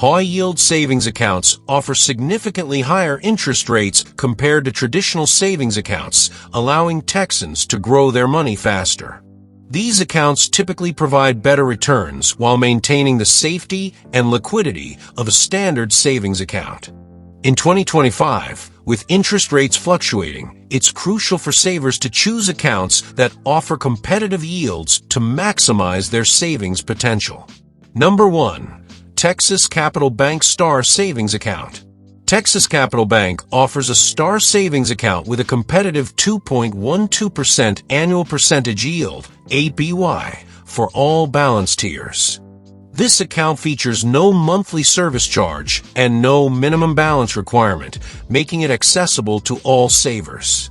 High-yield savings accounts offer significantly higher interest rates compared to traditional savings accounts, allowing Texans to grow their money faster. These accounts typically provide better returns while maintaining the safety and liquidity of a standard savings account. In 2025, with interest rates fluctuating, it's crucial for savers to choose accounts that offer competitive yields to maximize their savings potential. Number 1. Texas Capital Bank Star Savings Account. Texas Capital Bank offers a Star Savings Account with a competitive 2.12% annual percentage yield, APY, for all balance tiers. This account features no monthly service charge and no minimum balance requirement, making it accessible to all savers.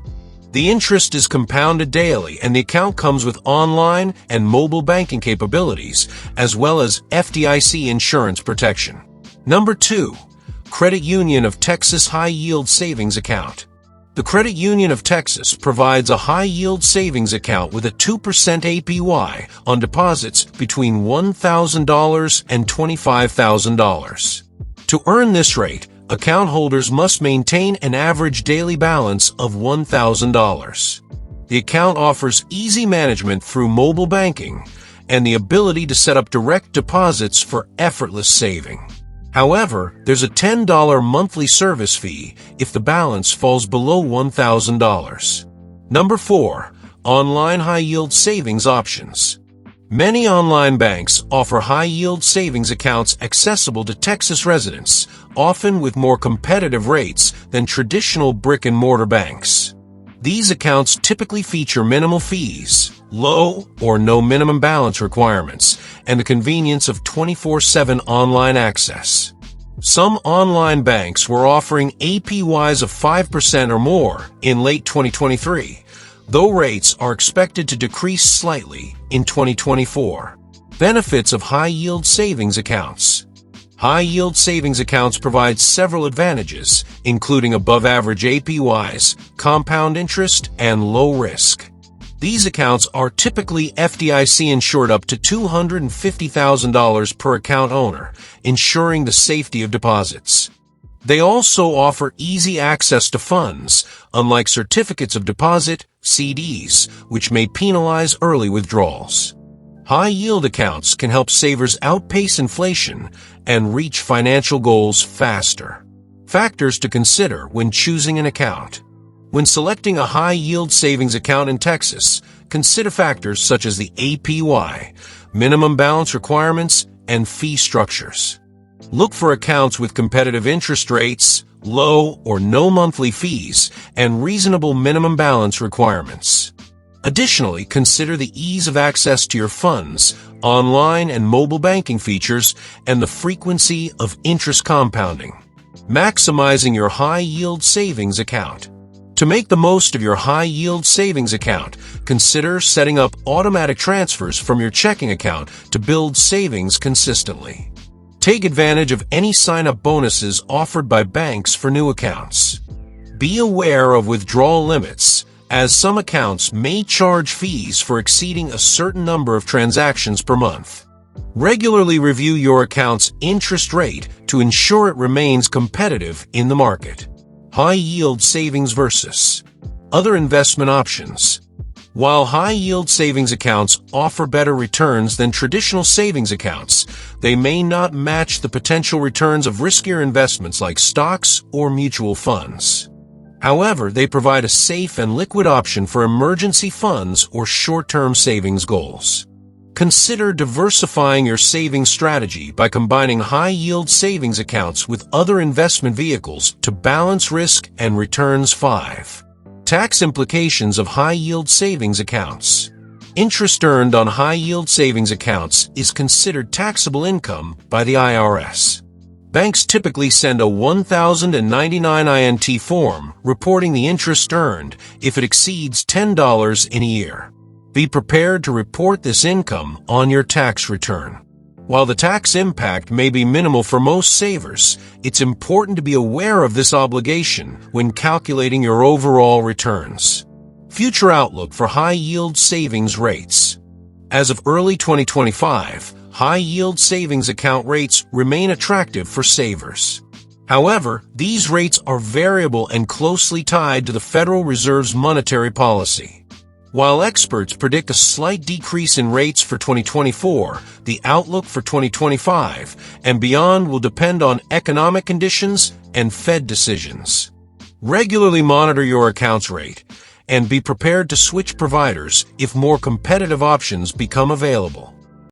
The interest is compounded daily, and the account comes with online and mobile banking capabilities, as well as FDIC insurance protection. Number 2. Credit Union of Texas High-Yield Savings Account. The Credit Union of Texas provides a high-yield savings account with a 2% APY on deposits between $1,000 and $25,000. To earn this rate, account holders must maintain an average daily balance of $1,000. The account offers easy management through mobile banking and the ability to set up direct deposits for effortless saving. However, there's a $10 monthly service fee if the balance falls below $1,000. Number 4. Online High-Yield Savings Options. Many online banks offer high-yield savings accounts accessible to Texas residents, often with more competitive rates than traditional brick-and-mortar banks. These accounts typically feature minimal fees, low or no minimum balance requirements, and the convenience of 24/7 online access. Some online banks were offering APYs of 5% or more in late 2023, though rates are expected to decrease slightly in 2024. Benefits of high-yield savings accounts. High-yield savings accounts provide several advantages, including above-average APYs, compound interest, and low risk. These accounts are typically FDIC insured up to $250,000 per account owner, ensuring the safety of deposits. They also offer easy access to funds, unlike certificates of deposit, CDs, which may penalize early withdrawals. High-yield accounts can help savers outpace inflation and reach financial goals faster. Factors to consider when choosing an account. When selecting a high-yield savings account in Texas, consider factors such as the APY, minimum balance requirements, and fee structures. Look for accounts with competitive interest rates, low or no monthly fees, and reasonable minimum balance requirements. Additionally, consider the ease of access to your funds, online and mobile banking features, and the frequency of interest compounding. Maximizing your high-yield savings account. To make the most of your high-yield savings account, consider setting up automatic transfers from your checking account to build savings consistently. Take advantage of any sign-up bonuses offered by banks for new accounts. Be aware of withdrawal limits, as some accounts may charge fees for exceeding a certain number of transactions per month. Regularly review your account's interest rate to ensure it remains competitive in the market. High-yield savings versus other investment options. While high-yield savings accounts offer better returns than traditional savings accounts, they may not match the potential returns of riskier investments like stocks or mutual funds. However, they provide a safe and liquid option for emergency funds or short-term savings goals. Consider diversifying your savings strategy by combining high-yield savings accounts with other investment vehicles to balance risk and returns. 5. Tax implications of high-yield savings accounts. Interest earned on high-yield savings accounts is considered taxable income by the IRS. Banks typically send a 1099 INT form reporting the interest earned if it exceeds $10 in a year. Be prepared to report this income on your tax return. While the tax impact may be minimal for most savers, it's important to be aware of this obligation when calculating your overall returns. Future outlook for high-yield savings rates. As of early 2025, high-yield savings account rates remain attractive for savers. However, these rates are variable and closely tied to the Federal Reserve's monetary policy. While experts predict a slight decrease in rates for 2024, the outlook for 2025 and beyond will depend on economic conditions and Fed decisions. Regularly monitor your account's rate and be prepared to switch providers if more competitive options become available.